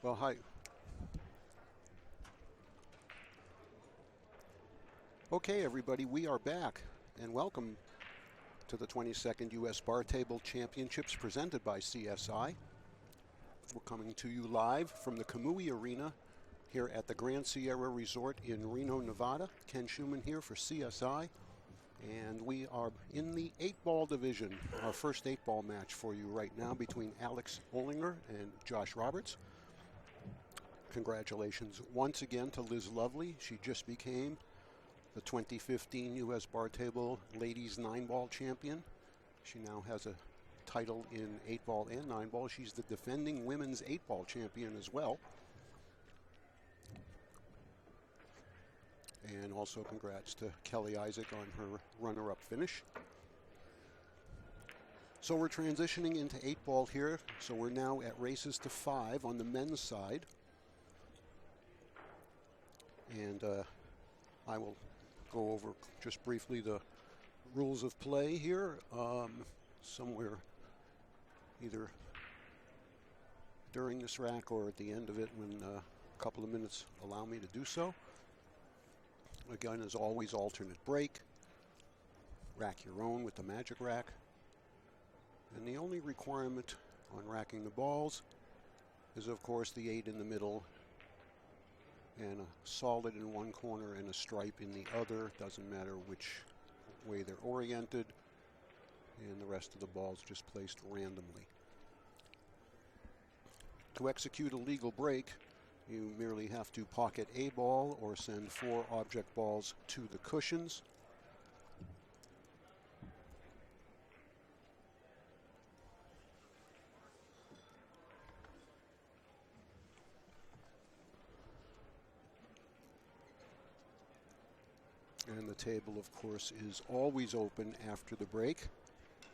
Well, hi. Okay, everybody, we are back, and welcome to the 22nd U.S. Bar Table Championships presented by CSI. We're coming to you live from the Kamui Arena here at the Grand Sierra Resort in Reno, Nevada. Ken Shuman here for CSI, and we are in the 8-ball division. Our first 8-ball match for you right now between Alex Olinger and Josh Roberts. Congratulations once again to Liz Lovely. She just became the 2015 U.S. Bar Table Ladies 9-ball champion. She now has a title in 8-ball and 9-ball. She's the defending women's 8-ball champion as well. And also congrats to Kelly Isaac on her runner-up finish. So we're transitioning into 8-ball here. So we're now at races to 5 on the men's side. And I will go over just briefly the rules of play here. Somewhere either during this rack or at the end of it when a couple of minutes allow me to do so. Again, as always, alternate break. Rack your own with the magic rack. And the only requirement on racking the balls is, of course, the 8 in the middle and a solid in one corner and a stripe in the other. Doesn't matter which way they're oriented. And the rest of the balls just placed randomly. To execute a legal break, you merely have to pocket a ball or send 4 object balls to the cushions. And the table, of course, is always open after the break.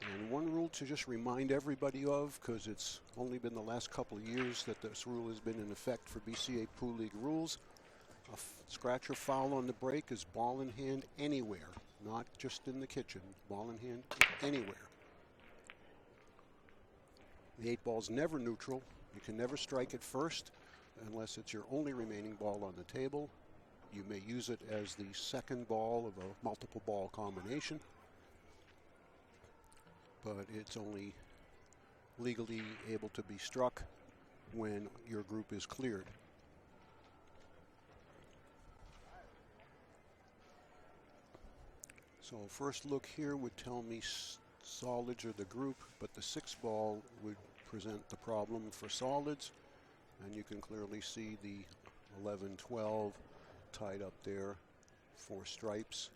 And one rule to just remind everybody of, because it's only been the last couple of years that this rule has been in effect for BCA Pool League rules. A scratch or foul on the break is ball in hand anywhere, not just in the kitchen. Ball in hand anywhere. The 8-ball's never neutral. You can never strike it first unless it's your only remaining ball on the table. You may use it as the second ball of a multiple ball combination, but it's only legally able to be struck when your group is cleared. So first look here would tell me solids are the group, but the 6-ball would present the problem for solids, and you can clearly see the 11-12 tied up there for stripes.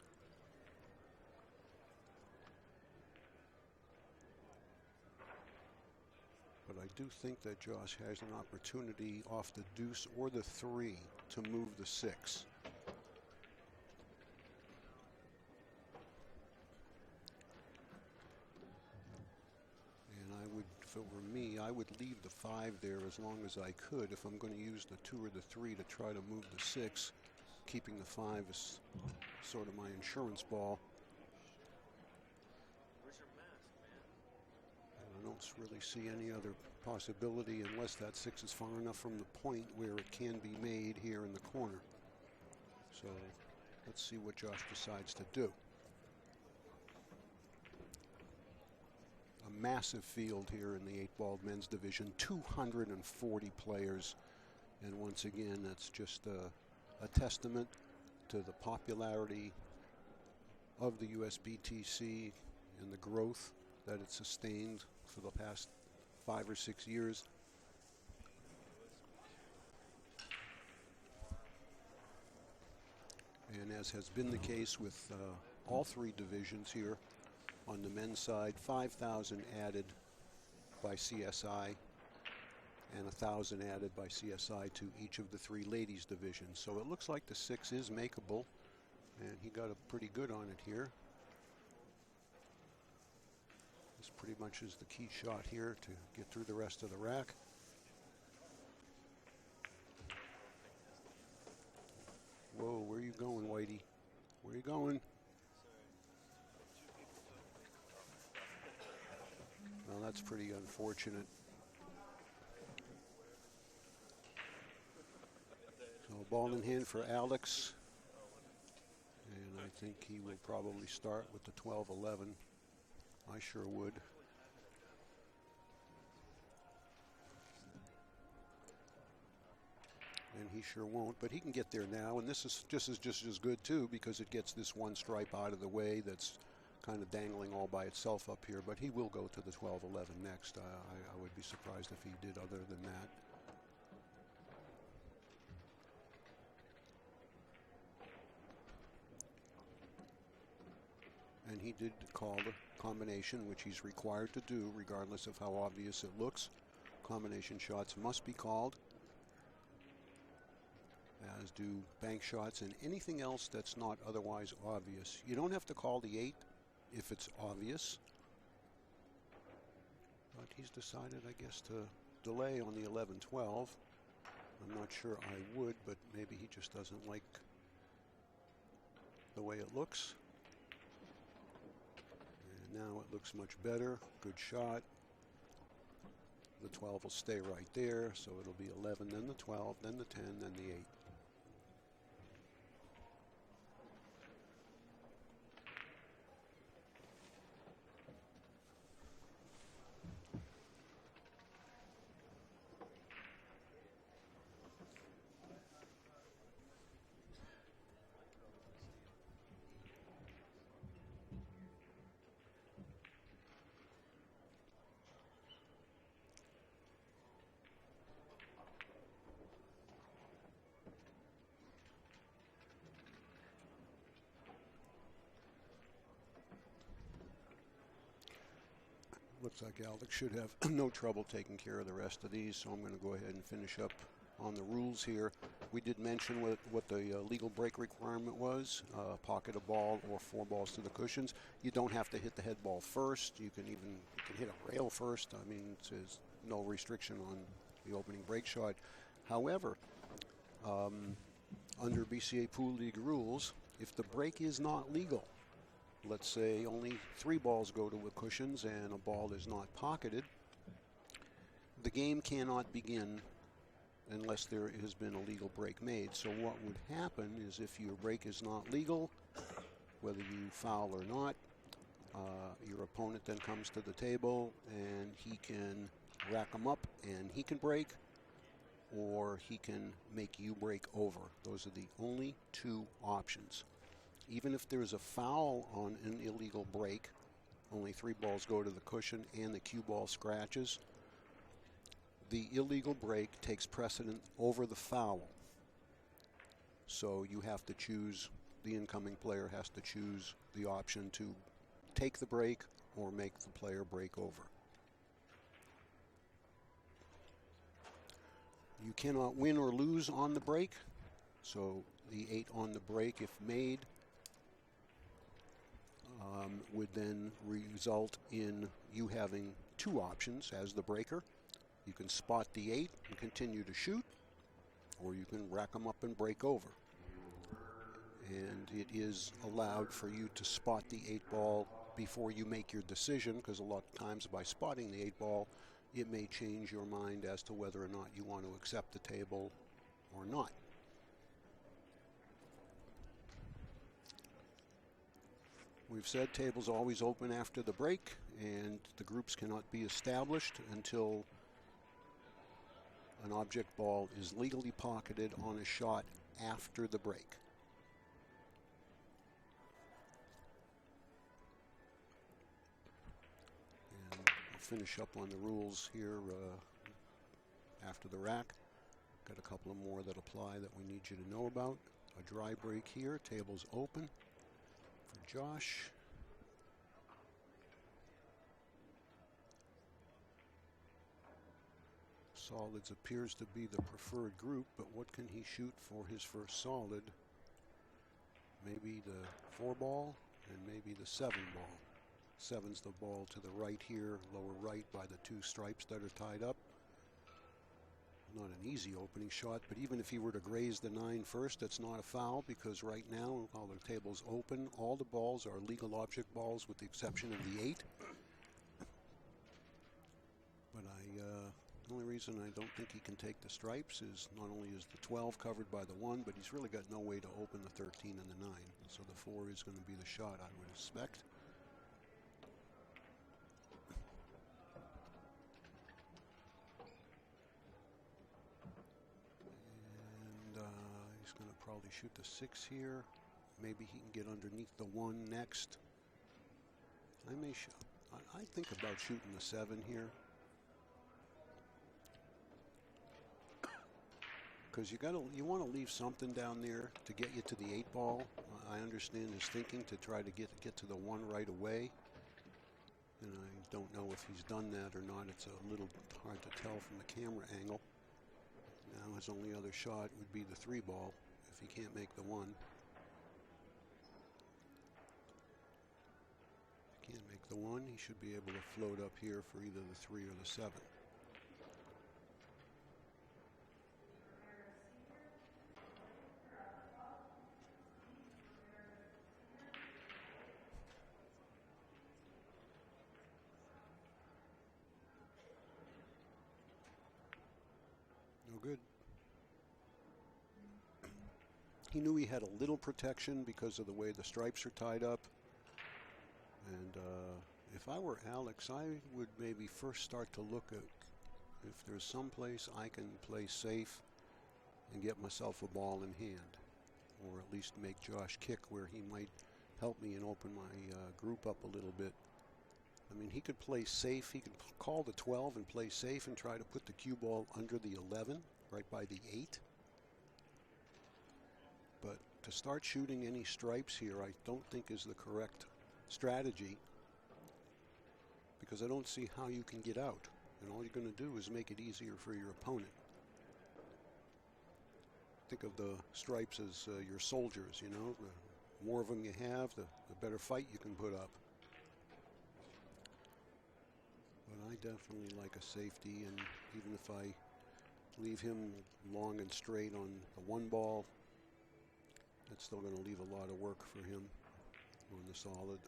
But I do think that Josh has an opportunity off the deuce or the 3 to move the 6. And I would, if it were me, I would leave the 5 there as long as I could. If I'm going to use the 2 or the 3 to try to move the 6, keeping the 5 is sort of my insurance ball. I don't really see any other possibility unless that 6 is far enough from the point where it can be made here in the corner. So let's see what Josh decides to do. A massive field here in the 8-ball men's division, 240 players. And once again, that's just a testament to the popularity of the USBTC and the growth that it's sustained for the past 5 or 6 years. And as has been the case with all 3 divisions here, on the men's side, 5,000 added by CSI and 1,000 added by CSI to each of the 3 ladies divisions. So it looks like the 6 is makeable, and he got a pretty good on it here. This pretty much is the key shot here to get through the rest of the rack. Whoa, where are you going, Whitey? Where are you going? Well, that's pretty unfortunate. ball in hand for Alex. And I think he will probably start with the 12-11. I sure would. And he sure won't, but he can get there now. And this is just as good, too, because it gets this one stripe out of the way that's kind of dangling all by itself up here. But he will go to the 12-11 next. I would be surprised if he did other than that. And he did call the combination, which he's required to do, regardless of how obvious it looks. Combination shots must be called, as do bank shots and anything else that's not otherwise obvious. You don't have to call the 8 if it's obvious. But he's decided, I guess, to delay on the 11-12. I'm not sure I would, but maybe he just doesn't like the way it looks. And now it looks much better. Good shot. The 12 will stay right there, so it'll be 11, then the 12, then the 10, then the 8. Looks like Alex should have no trouble taking care of the rest of these, so I'm going to go ahead and finish up on the rules here. We did mention what the legal break requirement was, pocket a ball or 4 balls to the cushions. You don't have to hit the head ball first. You can hit a rail first. I mean, there's no restriction on the opening break shot. However, under BCA Pool League rules, if the break is not legal, let's say only 3 balls go to the cushions and a ball is not pocketed, the game cannot begin unless there has been a legal break made. So what would happen is, if your break is not legal, whether you foul or not, your opponent then comes to the table and he can rack them up and he can break, or he can make you break over. Those are the only 2 options. Even if there's a foul on an illegal break, only 3 balls go to the cushion and the cue ball scratches, the illegal break takes precedent over the foul. So you have to choose, the incoming player has to choose the option to take the break or make the player break over. You cannot win or lose on the break, so the 8 on the break, if made, would then result in you having 2 options as the breaker. You can spot the 8 and continue to shoot, or you can rack them up and break over. And it is allowed for you to spot the 8 ball before you make your decision, because a lot of times by spotting the 8 ball, it may change your mind as to whether or not you want to accept the table or not. We've said tables always open after the break, and the groups cannot be established until an object ball is legally pocketed on a shot after the break. And I'll finish up on the rules here after the rack. Got a couple of more that apply that we need you to know about. A dry break here, tables open for Josh. Solids appears to be the preferred group, but what can he shoot for his first solid? Maybe the 4 ball and maybe the 7 ball. 7's the ball to the right here, lower right by the 2 stripes that are tied up. Not an easy opening shot, but even if he were to graze the 9 first, that's not a foul, because right now, while the table's open, all the balls are legal object balls with the exception of the 8. But the only reason I don't think he can take the stripes is not only is the 12 covered by the 1, but he's really got no way to open the 13 and the 9. So the 4 is going to be the shot, I would expect. And he's going to probably shoot the 6 here. Maybe he can get underneath the 1 next. I think about shooting the 7 here. Because you want to leave something down there to get you to the 8 ball. I understand his thinking to try to get to the 1 right away. And I don't know if he's done that or not. It's a little hard to tell from the camera angle. Now his only other shot would be the 3 ball if he can't make the 1. If he can't make the 1, he should be able to float up here for either the 3 or the 7. No good. He knew he had a little protection because of the way the stripes are tied up. And if I were Alex, I would maybe first start to look at if there's some place I can play safe and get myself a ball in hand, or at least make Josh kick where he might help me and open my group up a little bit. I mean, he could play safe. He could call the 12 and play safe and try to put the cue ball under the 11, right by the 8. But to start shooting any stripes here, I don't think is the correct strategy, because I don't see how you can get out. And all you're going to do is make it easier for your opponent. Think of the stripes as your soldiers, you know. The more of them you have, the better fight you can put up. But I definitely like a safety, and even if I leave him long and straight on the 1 ball, that's still going to leave a lot of work for him on the solid.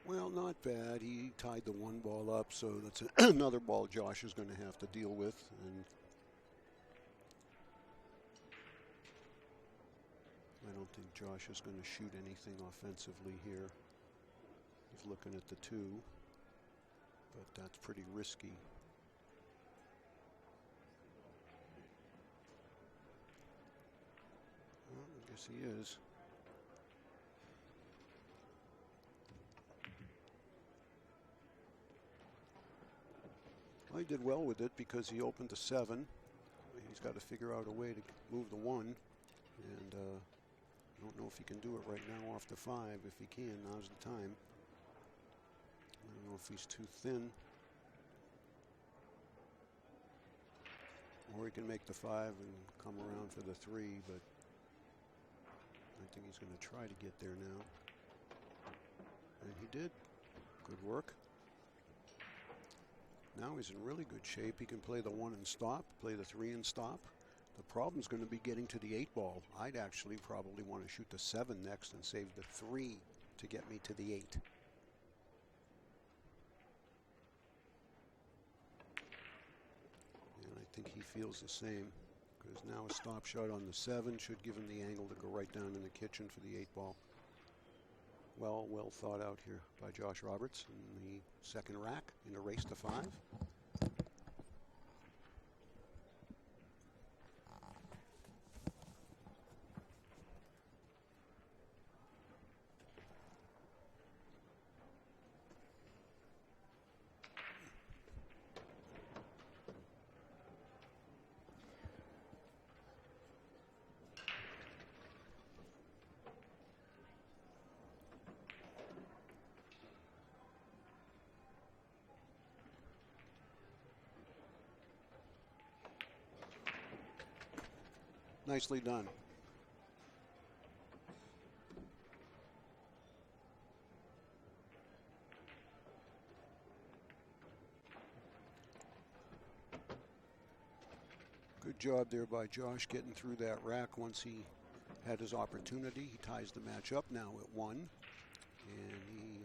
Well, not bad. He tied the 1 ball up, so that's another ball Josh is going to have to deal with. And I don't think Josh is going to shoot anything offensively here. He's looking at the 2, but that's pretty risky. Well, I guess he is. Well, he did well with it because he opened the 7. He's got to figure out a way to move the 1. And I don't know if he can do it right now off the 5. If he can, now's the time. I don't know if he's too thin. Or he can make the 5 and come around for the 3, but I think he's going to try to get there now. And he did. Good work. Now he's in really good shape. He can play the 1 and stop, play the 3 and stop. The problem's going to be getting to the 8 ball. I'd actually probably want to shoot the 7 next and save the 3 to get me to the 8. And I think he feels the same, because now a stop shot on the 7 should give him the angle to go right down in the kitchen for the 8 ball. Well thought out here by Josh Roberts in the second rack in a race to 5. Nicely done. Good job there by Josh getting through that rack once he had his opportunity. He ties the match up now at 1. And he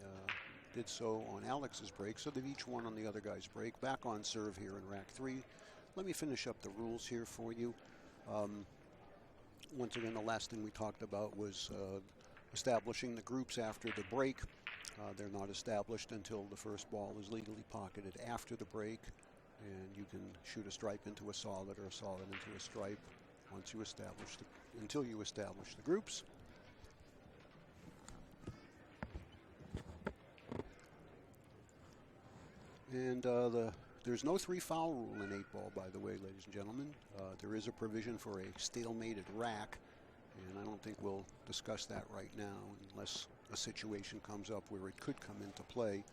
did so on Alex's break, so they've each won on the other guy's break. Back on serve here in rack 3. Let me finish up the rules here for you. Once again, the last thing we talked about was establishing the groups after the break. They're not established until the first ball is legally pocketed after the break, and you can shoot a stripe into a solid or a solid into a stripe once you establish until you establish the groups. And there's no 3-foul rule in 8-ball, by the way, ladies and gentlemen. There is a provision for a stalemated rack, and I don't think we'll discuss that right now unless a situation comes up where it could come into play.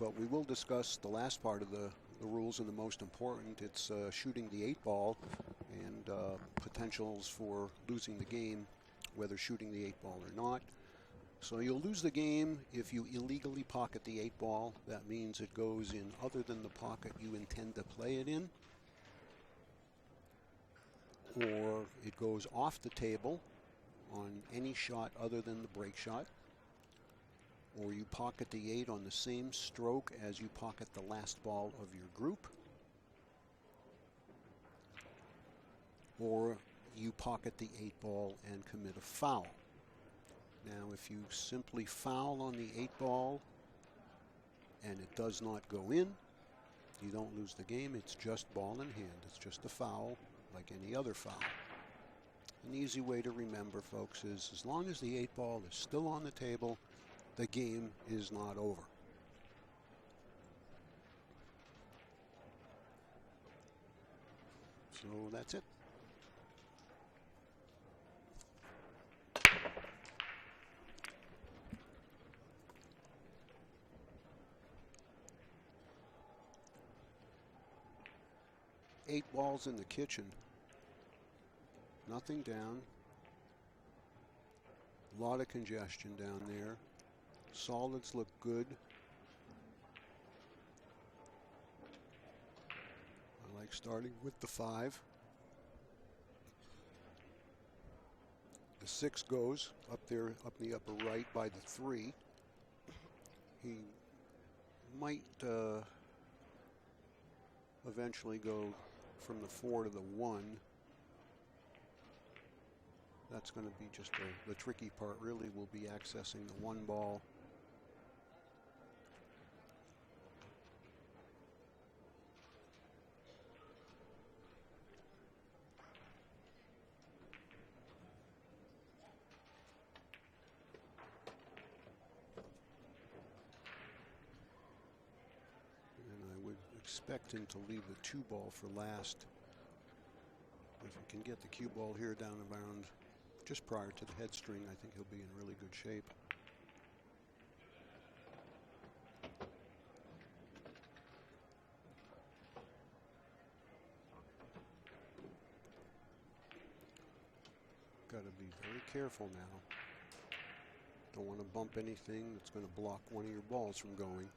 But we will discuss the last part of the rules, and the most important. It's shooting the 8-ball and potentials for losing the game, whether shooting the 8-ball or not. So you'll lose the game if you illegally pocket the 8-ball. That means it goes in other than the pocket you intend to play it in, or it goes off the table on any shot other than the break shot, or you pocket the 8 on the same stroke as you pocket the last ball of your group, or you pocket the 8-ball and commit a foul. Now, if you simply foul on the 8-ball and it does not go in, you don't lose the game. It's just ball in hand. It's just a foul like any other foul. An easy way to remember, folks, is as long as the 8-ball is still on the table, the game is not over. So that's it. Eight balls in the kitchen. Nothing down. A lot of congestion down there. Solids look good. I like starting with the 5. The 6 goes up there, up in the upper right by the 3. He might eventually go from the 4 to the 1. That's going to be just the tricky part, really, will be accessing the 1 ball. Expect him to leave the 2 ball for last. If he can get the cue ball here down around just prior to the head string, I think he'll be in really good shape. Got to be very careful now. Don't want to bump anything that's going to block one of your balls from going.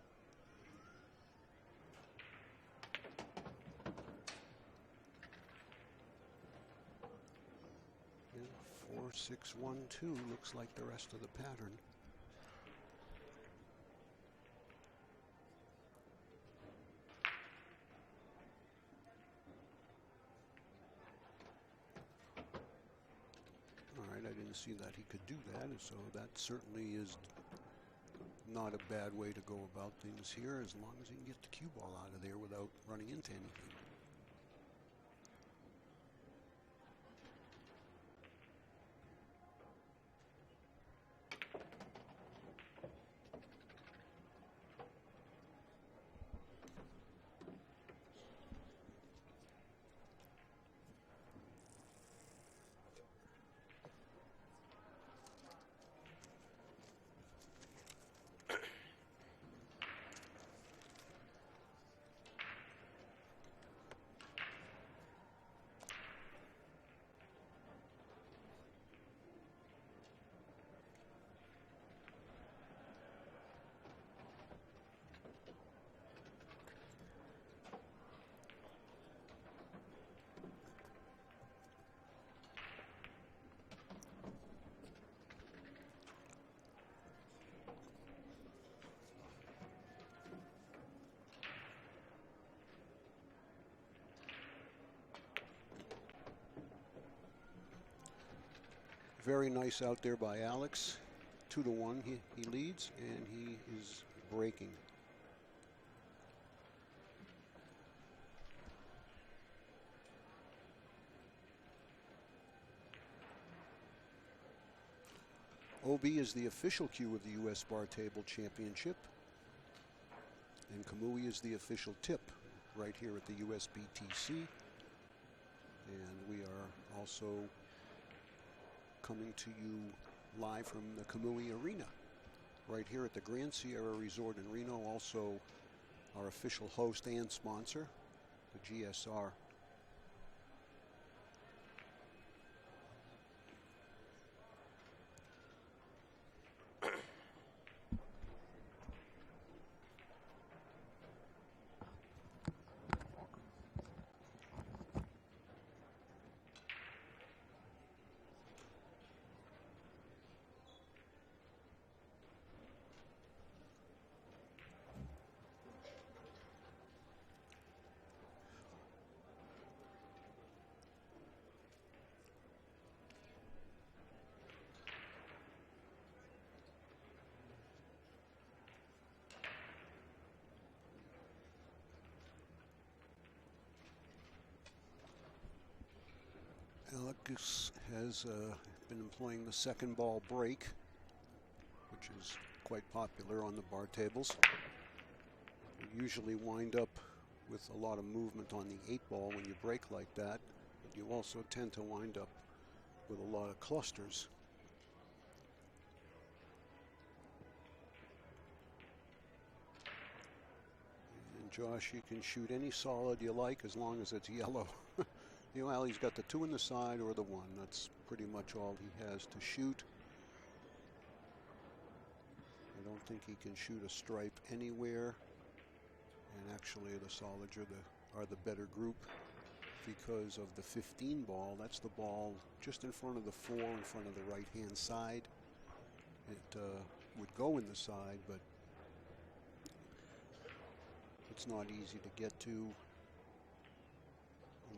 6, 1, 2 looks like the rest of the pattern. All right, I didn't see that he could do that, so that certainly is not a bad way to go about things here, as long as he can get the cue ball out of there without running into anything. Very nice out there by Alex. 2-1 he leads, and he is breaking. OB is the official cue of the U.S. Bar Table Championship, and Kamui is the official tip right here at the USBTC. And we are also coming to you live from the Kamui Arena right here at the Grand Sierra Resort in Reno, also our official host and sponsor, the GSR. Alex has been employing the second ball break, which is quite popular on the bar tables. You usually wind up with a lot of movement on the 8-ball when you break like that, but you also tend to wind up with a lot of clusters. And Josh, you can shoot any solid you like as long as it's yellow. Well, he's got the 2 in the side or the 1. That's pretty much all he has to shoot. I don't think he can shoot a stripe anywhere. And actually, the solids are the better group because of the 15 ball. That's the ball just in front of the 4, in front of the right-hand side. It would go in the side, but it's not easy to get to.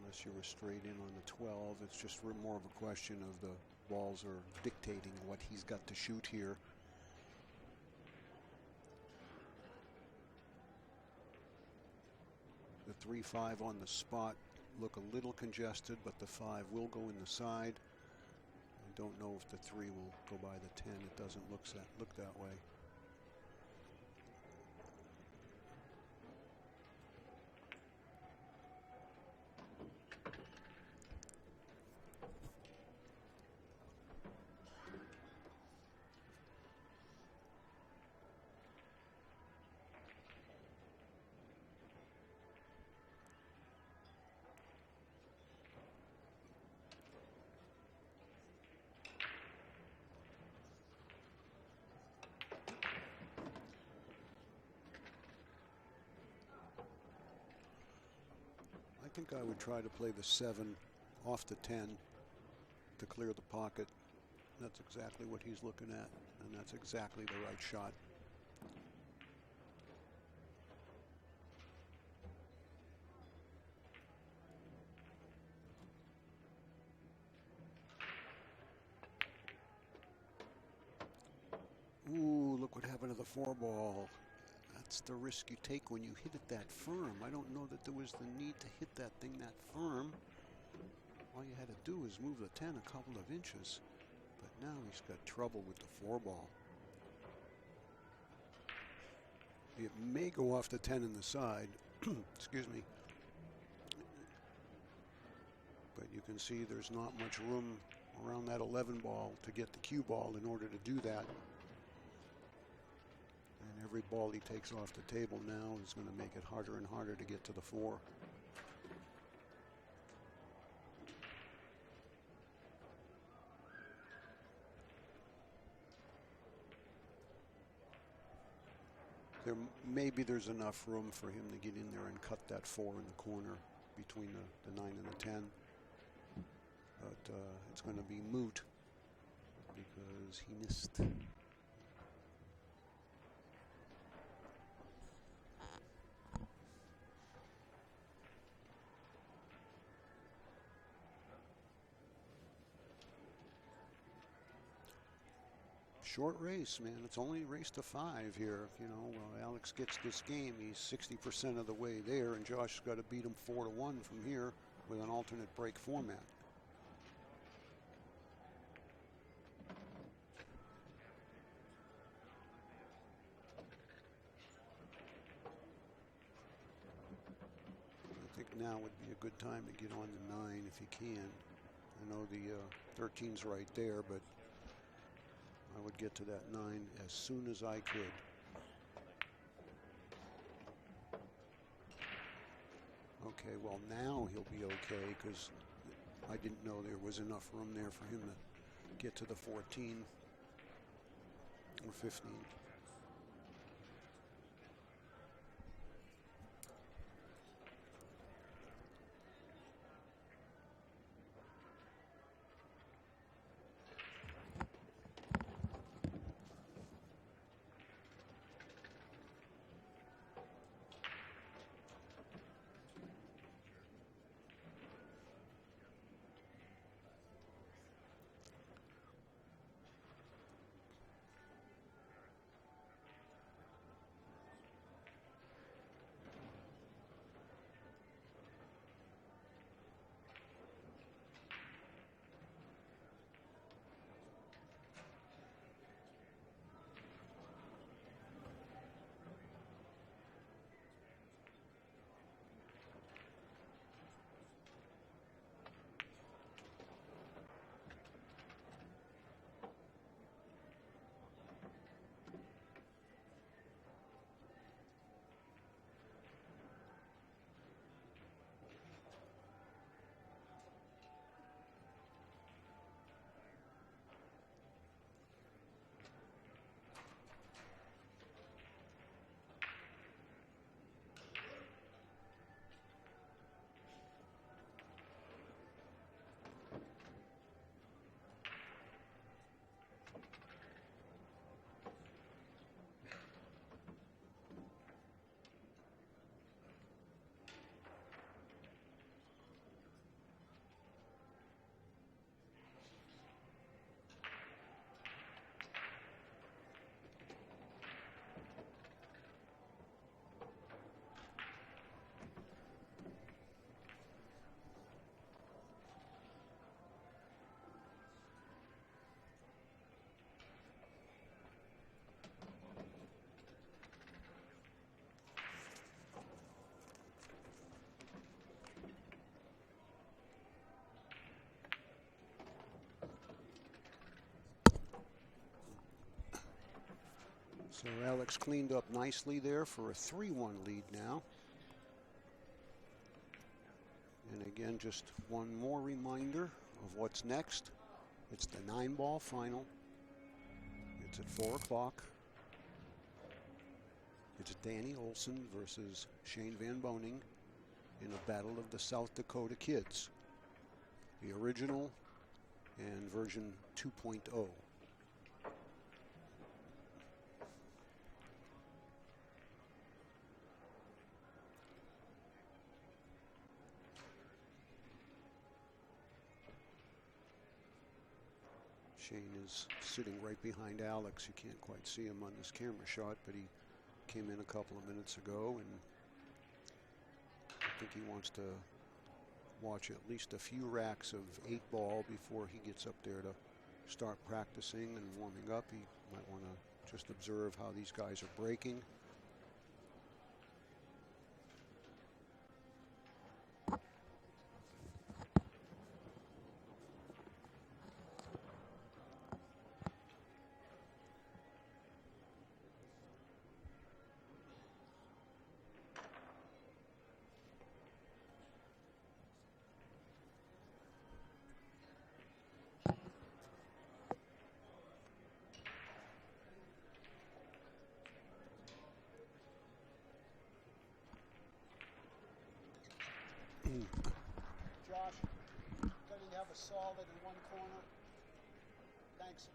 Unless you're a straight in on the 12, it's just more of a question of the balls are dictating what he's got to shoot here. The 3-5 on the spot look a little congested, but the 5 will go in the side. I don't know if the 3 will go by the 10. It doesn't look that way. I think I would try to play the 7 off the 10 to clear the pocket. That's exactly what he's looking at, and that's exactly the right shot. Ooh, look what happened to the 4 ball. That's the risk you take when you hit it that firm. I don't know that there was the need to hit that thing that firm. All you had to do was move the 10 a couple of inches. But now he's got trouble with the 4 ball. It may go off the 10 in the side. Excuse me. But you can see there's not much room around that 11 ball to get the cue ball in order to do that. And every ball he takes off the table now is going to make it harder and harder to get to the 4. Maybe there's enough room for him to get in there and cut that 4 in the corner between the 9 and the 10. But it's going to be moot because he missed. Short race, man. It's only a race to 5 here. You know, Alex gets this game. He's 60% of the way there, and Josh has got to beat him 4-1 from here with an alternate break format. I think now would be a good time to get on the 9 if you can. I know the 13's right there, but I would get to that 9 as soon as I could. Okay, well now he'll be okay because I didn't know there was enough room there for him to get to the 14 or 15. So Alex cleaned up nicely there for a 3-1 lead now. And again, just one more reminder of what's next. It's the 9-ball final. It's at 4 o'clock. It's Danny Olson versus Shane Van Boening in a battle of the South Dakota kids. The original and version 2.0. Shane is sitting right behind Alex. You can't quite see him on this camera shot, but he came in a couple of minutes ago, and I think he wants to watch at least a few racks of 8-ball before he gets up there to start practicing and warming up. He might want to just observe how these guys are breaking. Josh, can you have a solid in one corner? Thanks.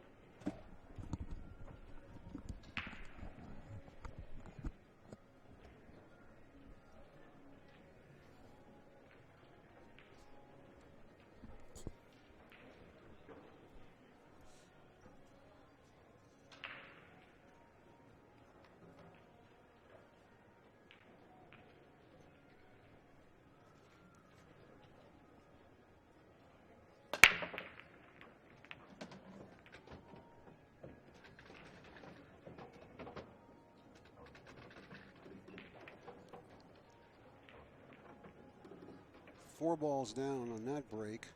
4 balls down on that break.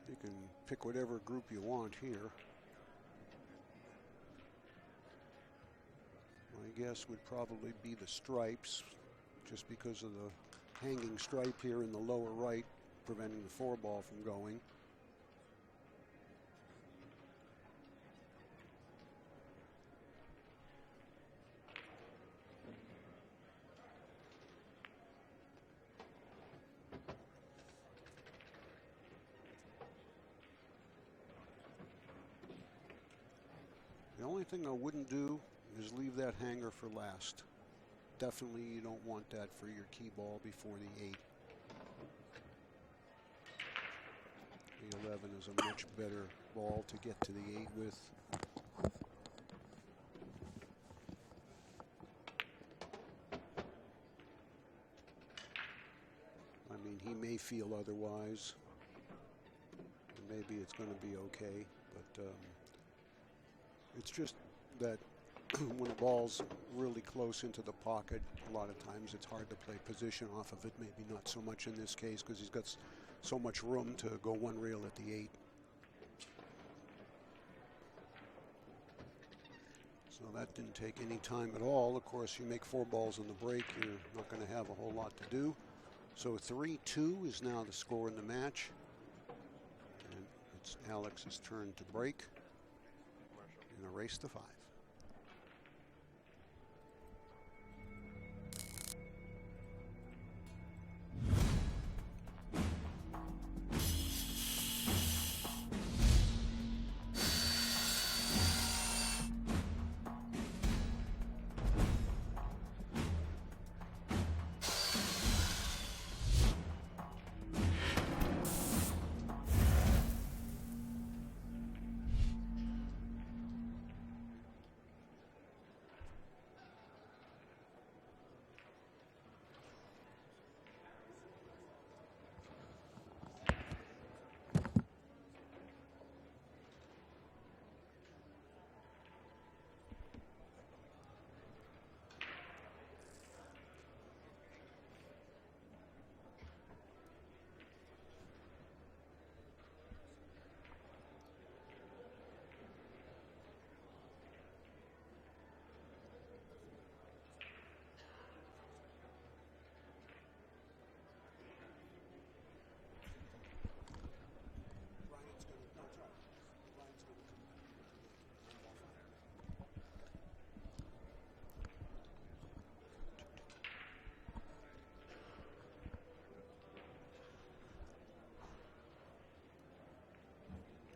You can pick whatever group you want here. My guess would probably be the stripes, just because of the hanging stripe here in the lower right, preventing the 4 ball from going. The only thing I wouldn't do is leave that hanger for last. Definitely you don't want that for your key ball before the 8. The 11 is a much better ball to get to the 8 with. I mean, he may feel otherwise. Maybe it's going to be okay, but it's just that when a ball's really close into the pocket, a lot of times it's hard to play position off of it. Maybe not so much in this case because he's got so much room to go one rail at the 8. So that didn't take any time at all. Of course, you make 4 balls on the break, you're not going to have a whole lot to do. So 3-2 is now the score in the match. And it's Alex's turn to break in a race to 5.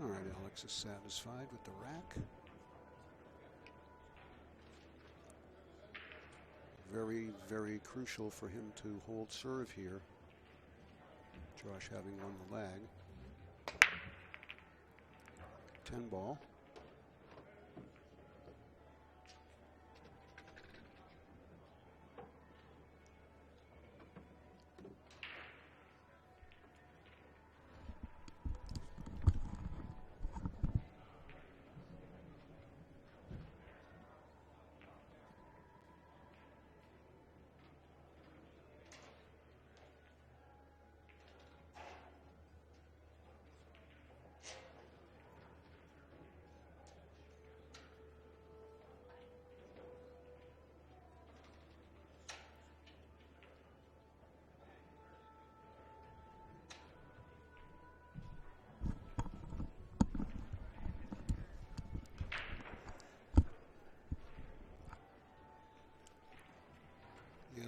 All right, Alex is satisfied with the rack. Very, very crucial for him to hold serve here. Josh having won the lag. 10 ball.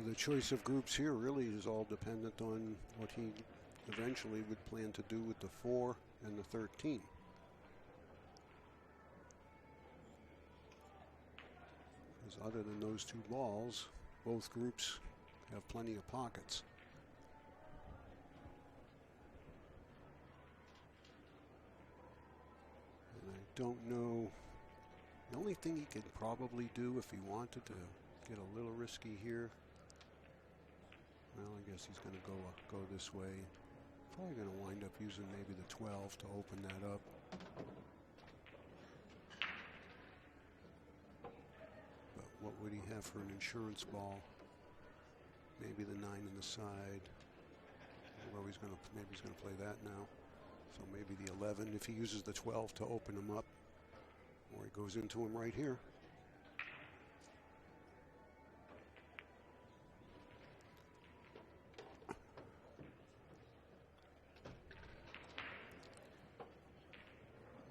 The choice of groups here really is all dependent on what he eventually would plan to do with the 4 and the 13. Because other than those 2 balls, both groups have plenty of pockets. And I don't know. The only thing he could probably do if he wanted to get a little risky here. Well, I guess he's going to go this way. Probably going to wind up using maybe the 12 to open that up. But what would he have for an insurance ball? Maybe the 9 in the side. Although maybe he's gonna play that now. So maybe the 11 if he uses the 12 to open him up, or he goes into him right here.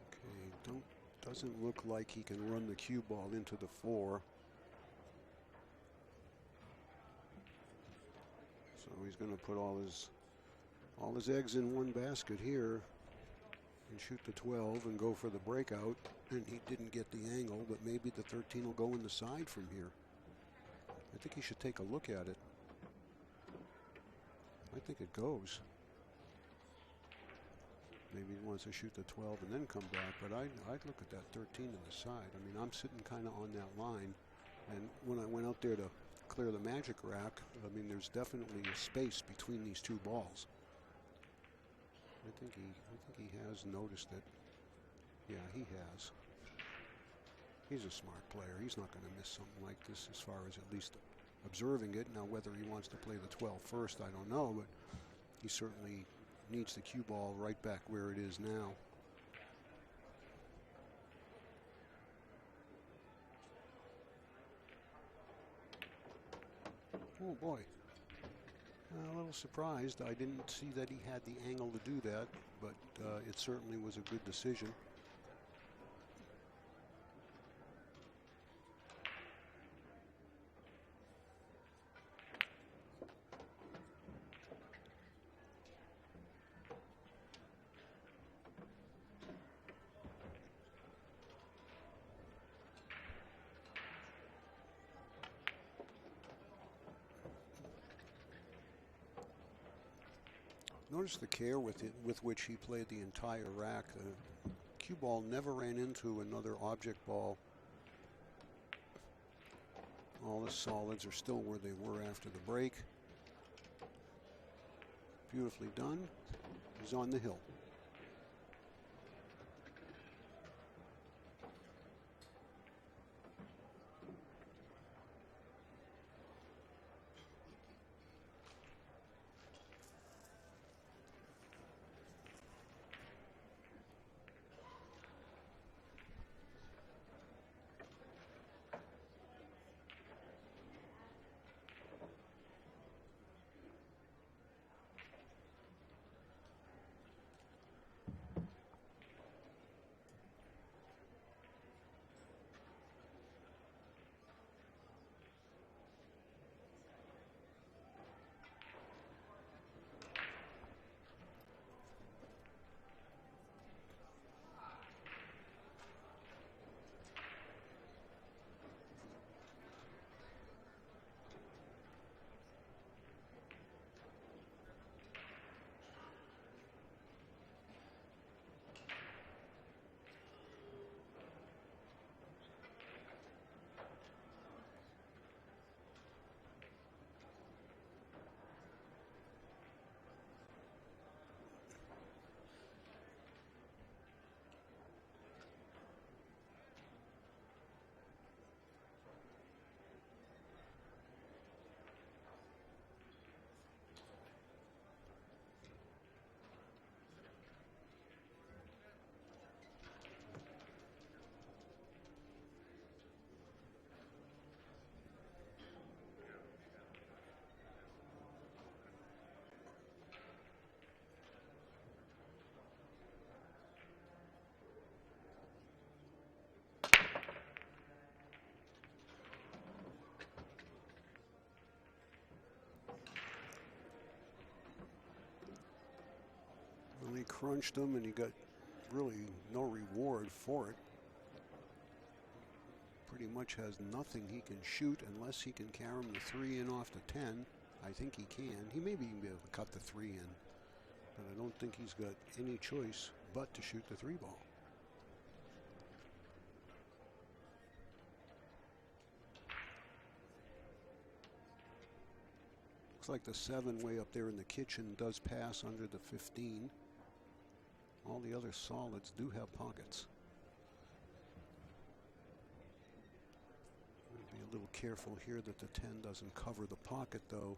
Okay, doesn't look like he can run the cue ball into the 4. So he's going to put all his eggs in one basket here and shoot the 12 and go for the breakout. And he didn't get the angle, but maybe the 13 will go in the side from here. I think he should take a look at it. I think it goes. Maybe he wants to shoot the 12 and then come back, but I'd look at that 13 in the side. I mean, I'm sitting kind of on that line, and when I went out there to clear the magic rack, I mean, there's definitely a space between these two balls. I think he has noticed it. Yeah, he has. He's a smart player. He's not going to miss something like this as far as at least observing it. Now, whether he wants to play the 12 first, I don't know, but he certainly needs the cue ball right back where it is now. Oh boy. A little surprised. I didn't see that he had the angle to do that, but it certainly was a good decision. Notice the care with which he played the entire rack. The cue ball never ran into another object ball. All the solids are still where they were after the break. Beautifully done. He's on the hill. Well, he crunched him and he got really no reward for it. Pretty much has nothing he can shoot unless he can carry the 3 in off the 10. I think he can. He may even be able to cut the 3 in, but I don't think he's got any choice but to shoot the 3 ball. Looks like the 7 way up there in the kitchen does pass under the 15. All the other solids do have pockets. Be a little careful here that the 10 doesn't cover the pocket, though.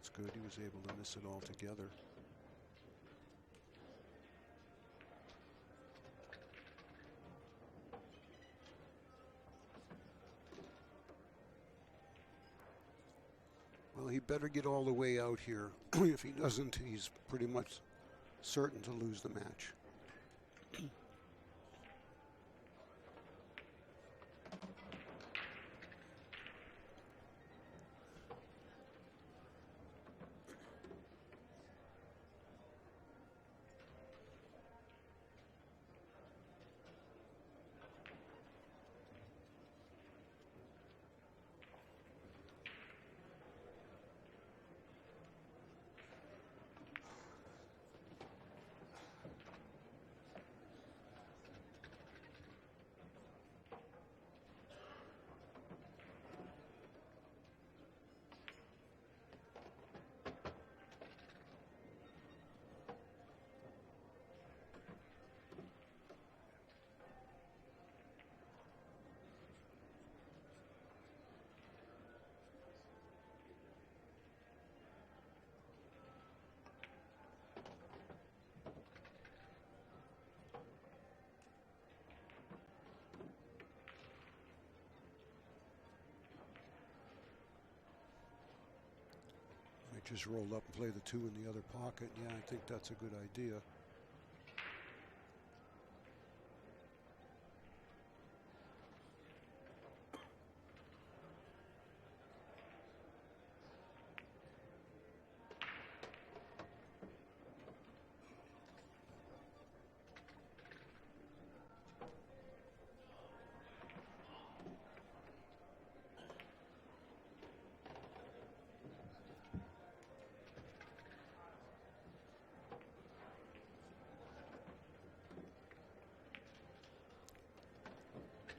That's good. He was able to miss it altogether. Well, he better get all the way out here. If he doesn't, he's pretty much certain to lose the match. Just roll up and play the 2 in the other pocket. Yeah, I think that's a good idea.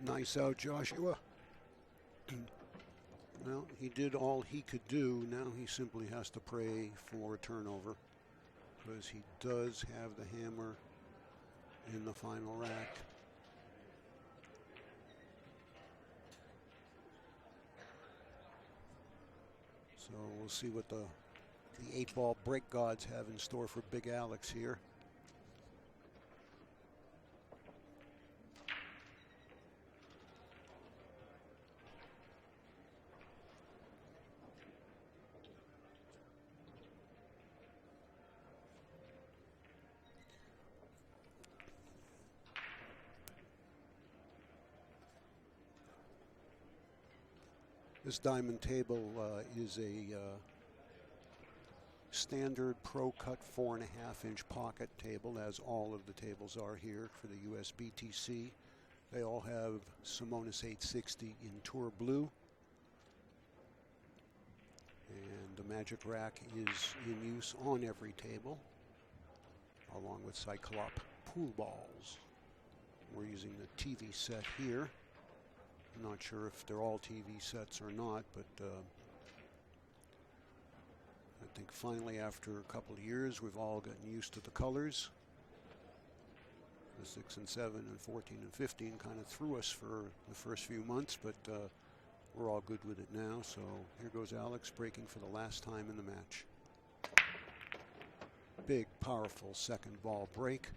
Nice out, Joshua. Well, he did all he could do. Now he simply has to pray for a turnover, because he does have the hammer in the final rack. So we'll see what the 8-ball break gods have in store for Big Alex here. This diamond table is a standard Pro Cut 4.5-inch pocket table, as all of the tables are here for the USBTC. They all have Simonis 860 in Tour Blue. And the Magic Rack is in use on every table, along with Cyclop pool balls. We're using the TV set here. I'm not sure if they're all TV sets or not, but I think finally, after a couple of years, we've all gotten used to the colors. The 6 and 7 and 14 and 15 kind of threw us for the first few months, but we're all good with it now. So here goes Alex, breaking for the last time in the match. Big, powerful second ball break.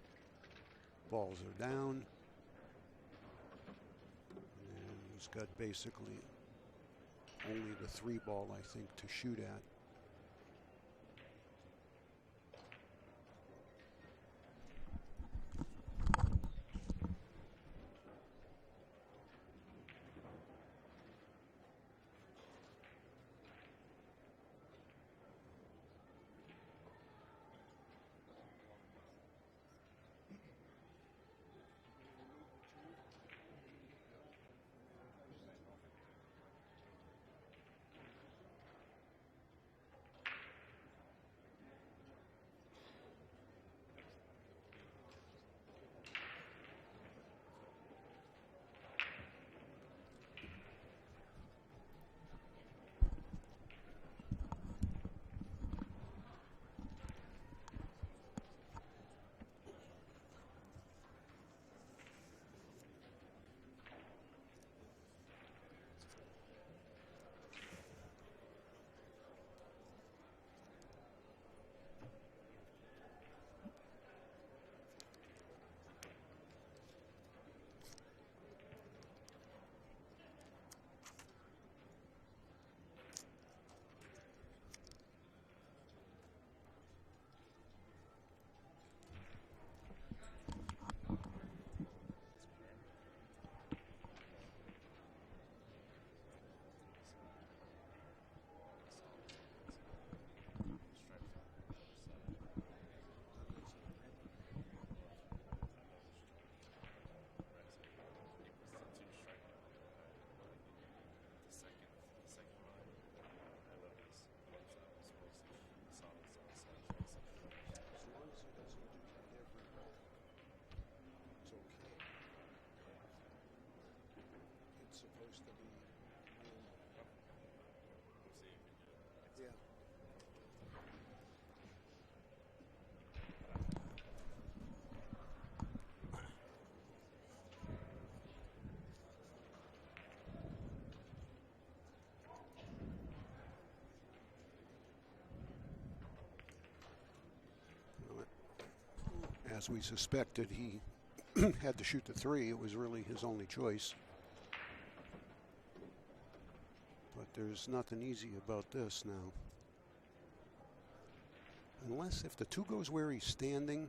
Balls are down. He's got basically only the 3-ball, I think, to shoot at. As we suspected, he had to shoot the 3. It was really his only choice. But there's nothing easy about this now. Unless if the 2 goes where he's standing,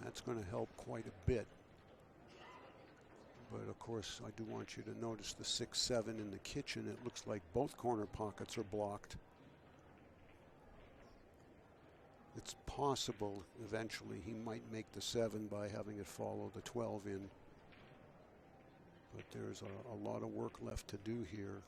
that's going to help quite a bit. But of course, I do want you to notice the 6-7 in the kitchen. It looks like both corner pockets are blocked. It's possible eventually he might make the 7 by having it follow the 12 in. But there's a lot of work left to do here.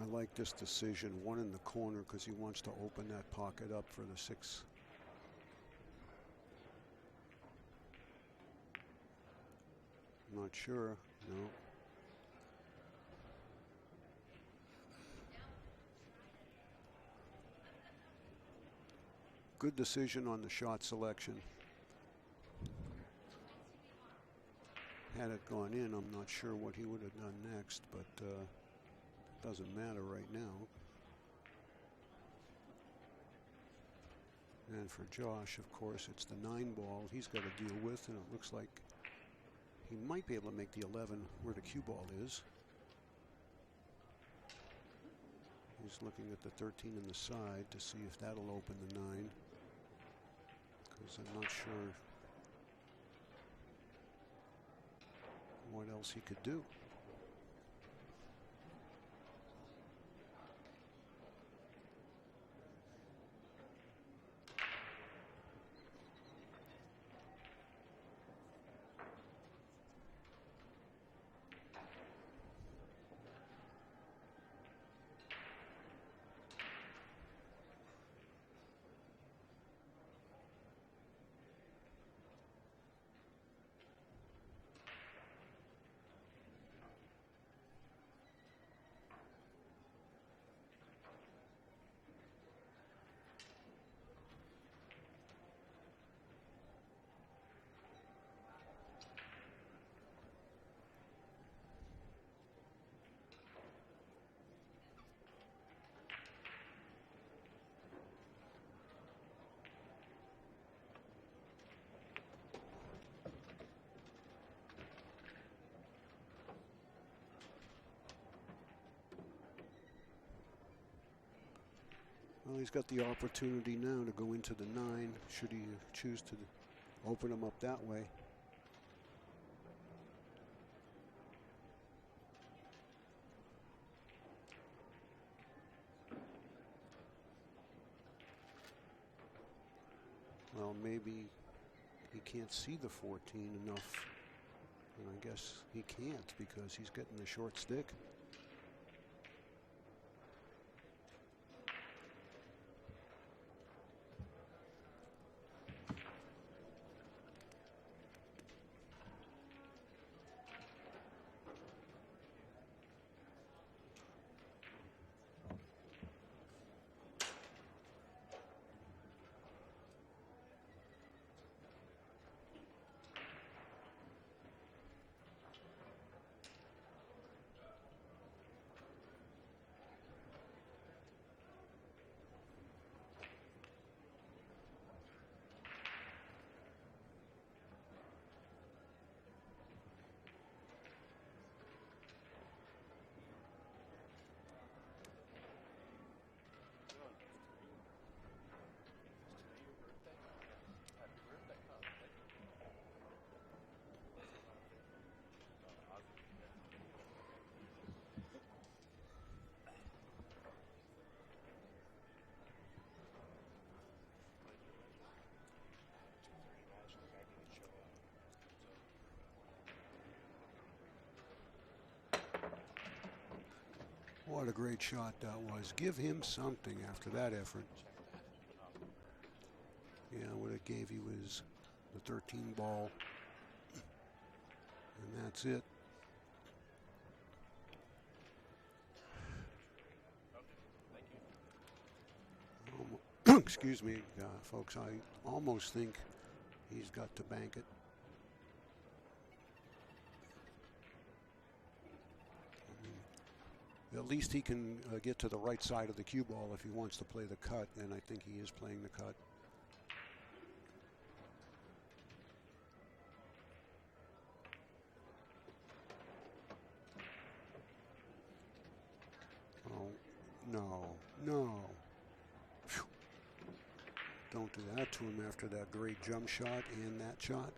I like this decision, 1 in the corner, because he wants to open that pocket up for the 6. Not sure, no. Good decision on the shot selection. Had it gone in, I'm not sure what he would have done next, but doesn't matter right now. And for Josh, of course, it's the 9 ball he's got to deal with, and it looks like he might be able to make the 11 where the cue ball is. He's looking at the 13 in the side to see if that'll open the 9, because I'm not sure what else he could do. Well, he's got the opportunity now to go into the 9, should he choose to open him up that way. Well, maybe he can't see the 14 enough, and I guess he can't because he's getting the short stick. What a great shot that was. Give him something after that effort. Yeah, what it gave you is the 13 ball. And that's it. Excuse me, folks. I almost think he's got to bank it. At least he can get to the right side of the cue ball if he wants to play the cut, and I think he is playing the cut. Oh, no, no. Whew. Don't do that to him after that great jump shot and that shot.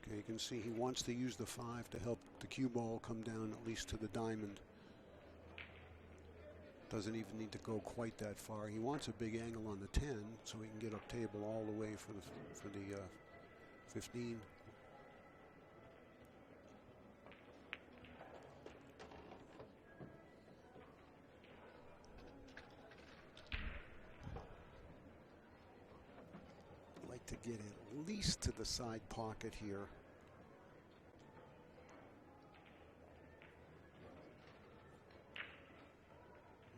Okay, you can see he wants to use the 5 to help the cue ball come down at least to the diamond. Doesn't even need to go quite that far. He wants a big angle on the 10 so he can get up table all the way for the 15. Like to get at least to the side pocket here.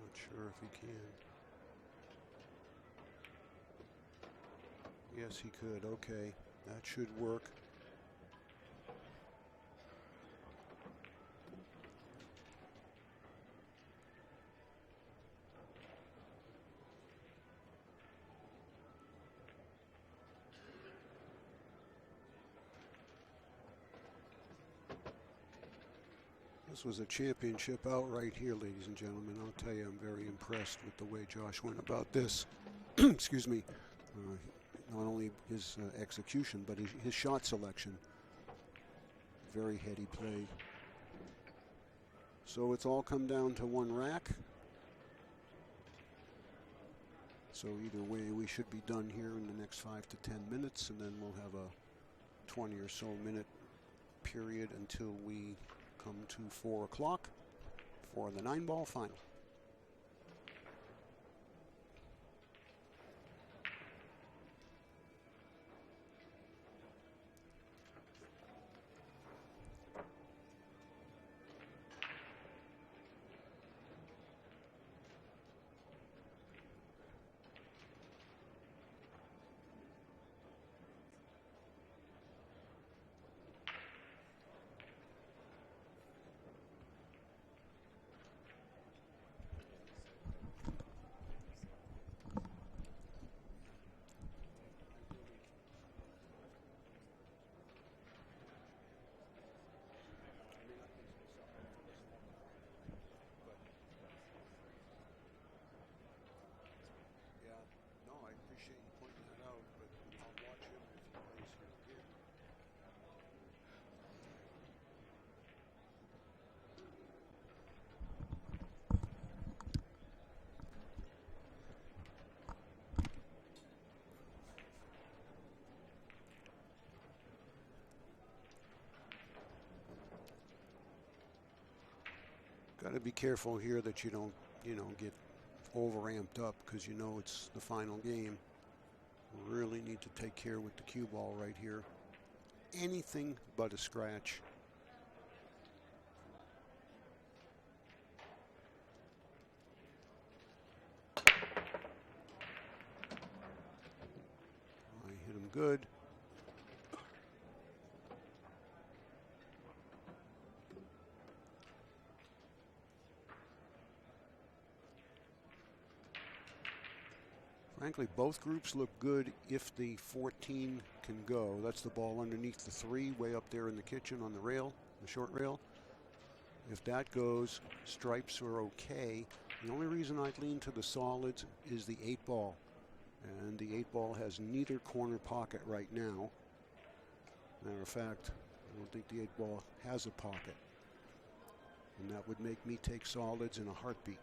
Not sure if he can. Yes, he could. Okay, that should work. This was a championship out right here, ladies and gentlemen. I'll tell you, I'm very impressed with the way Josh went about this. Excuse me. Not only his execution, but his shot selection. Very heady play. So it's all come down to one rack. So either way, we should be done here in the next 5 to 10 minutes, and then we'll have a 20 or so minute period until we come to 4 o'clock for the 9-ball final. Got to be careful here that you don't, get over amped up because it's the final game. Really need to take care with the cue ball right here. Anything but a scratch. I hit him good. Frankly, both groups look good if the 14 can go. That's the ball underneath the 3, way up there in the kitchen on the rail, the short rail. If that goes, stripes are okay. The only reason I'd lean to the solids is the 8-ball. And the 8-ball has neither corner pocket right now. Matter of fact, I don't think the 8-ball has a pocket. And that would make me take solids in a heartbeat.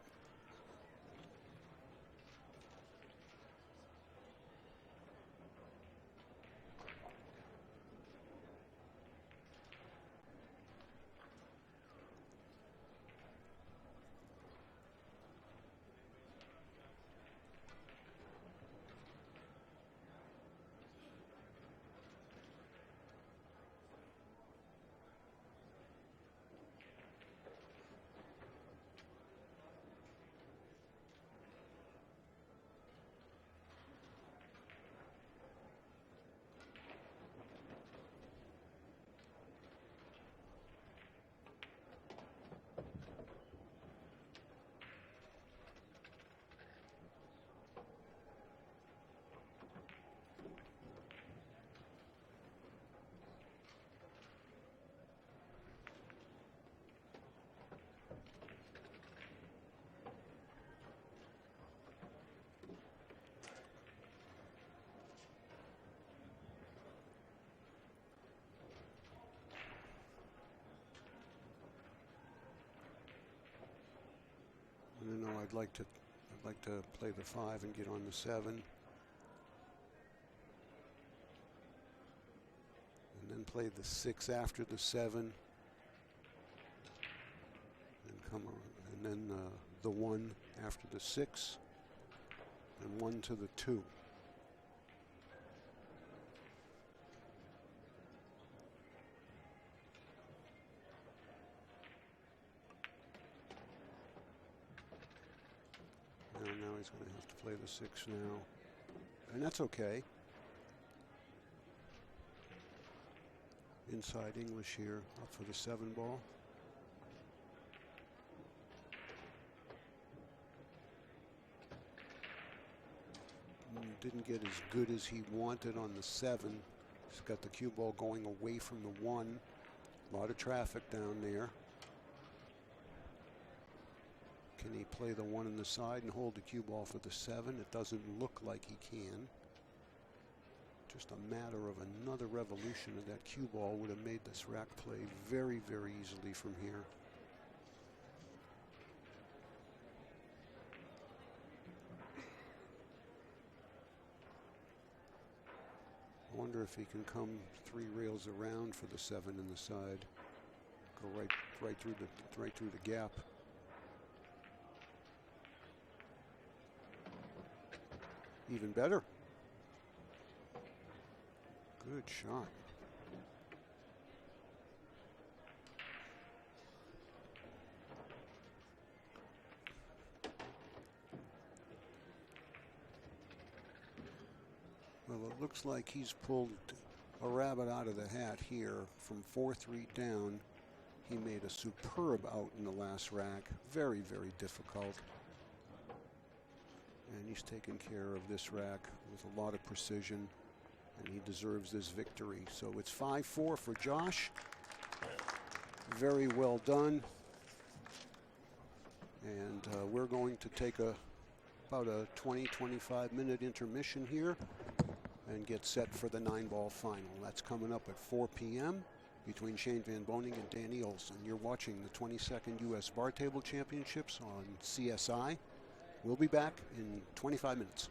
I'd like to play the 5 and get on the 7. And then play the 6 after the 7. And come on. And then the 1 after the 6. And 1 to the 2. Now he's going to have to play the 6 now. And that's okay. Inside English here, up for the 7 ball. Didn't get as good as he wanted on the 7. He's got the cue ball going away from the 1. A lot of traffic down there. Can he play the 1 on the side and hold the cue ball for the 7? It doesn't look like he can. Just a matter of another revolution of that cue ball would have made this rack play very, very easily from here. I wonder if he can come 3 rails around for the 7 in the side. Go right through the gap. Even better. Good shot. Well, it looks like he's pulled a rabbit out of the hat here. From 4-3 down, he made a superb out in the last rack. Very, very difficult. And he's taken care of this rack with a lot of precision, and he deserves this victory. So it's 5-4 for Josh. Very well done. And we're going to take about a 20-25 minute intermission here and get set for the 9-ball final. That's coming up at 4 p.m. between Shane Van Boening and Danny Olson. You're watching the 22nd U.S. Bar Table Championships on CSI. We'll be back in 25 minutes.